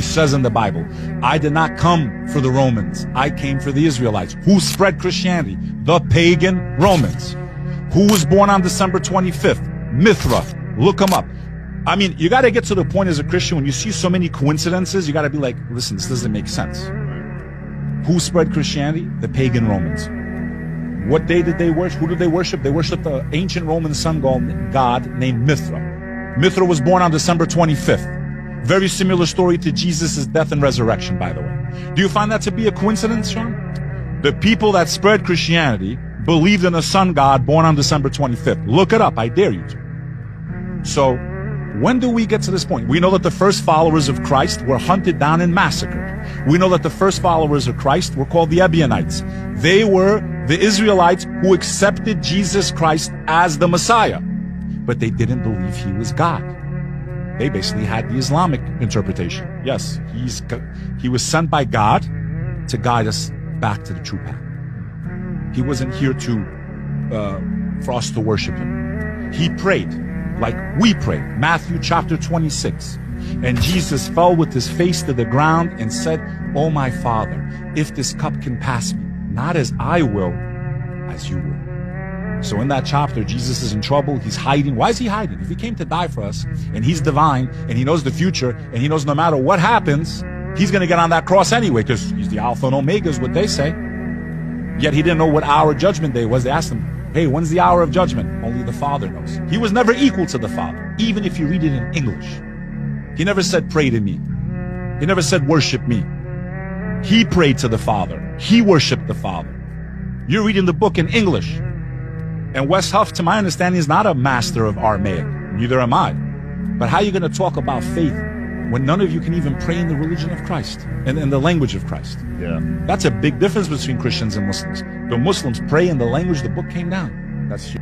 He says in the Bible, I did not come for the Romans. I came for the Israelites. Who spread Christianity? The pagan Romans. Who was born on December 25th? Mithra. Look them up. I mean, you got to get to the point as a Christian, when you see so many coincidences, you got to be like, listen, this doesn't make sense. Who spread Christianity? The pagan Romans. What day did they worship? Who did they worship? They worshiped the ancient Roman sun god named Mithra. Mithra was born on December 25th. Very similar story to Jesus' death and resurrection, by the way. Do you find that to be a coincidence, Sean? The people that spread Christianity believed in a sun god born on December 25th. Look it up, I dare you to. So, when do we get to this point? We know that the first followers of Christ were hunted down and massacred. We know that the first followers of Christ were called the Ebionites. They were the Israelites who accepted Jesus Christ as the Messiah, but they didn't believe he was God. They basically had the Islamic interpretation. Yes, he was sent by God to guide us back to the true path. He wasn't here for us to worship him. He prayed like we pray. Matthew chapter 26. And Jesus fell with his face to the ground and said, "Oh my Father, if this cup can pass me, not as I will, as you will." So in that chapter, Jesus is in trouble. He's hiding. Why is he hiding? If he came to die for us, and he's divine, and he knows the future, and he knows no matter what happens, he's going to get on that cross anyway, because he's the Alpha and Omega is what they say. Yet he didn't know what hour judgment day was. They asked him, hey, when's the hour of judgment? Only the Father knows. He was never equal to the Father, even if you read it in English. He never said, pray to me. He never said, worship me. He prayed to the Father. He worshiped the Father. You're reading the book in English. And Wes Huff, to my understanding, is not a master of Aramaic. Neither am I. But how are you going to talk about faith when none of you can even pray in the religion of Christ, in the language of Christ? Yeah. That's a big difference between Christians and Muslims. The Muslims pray in the language the book came down. That's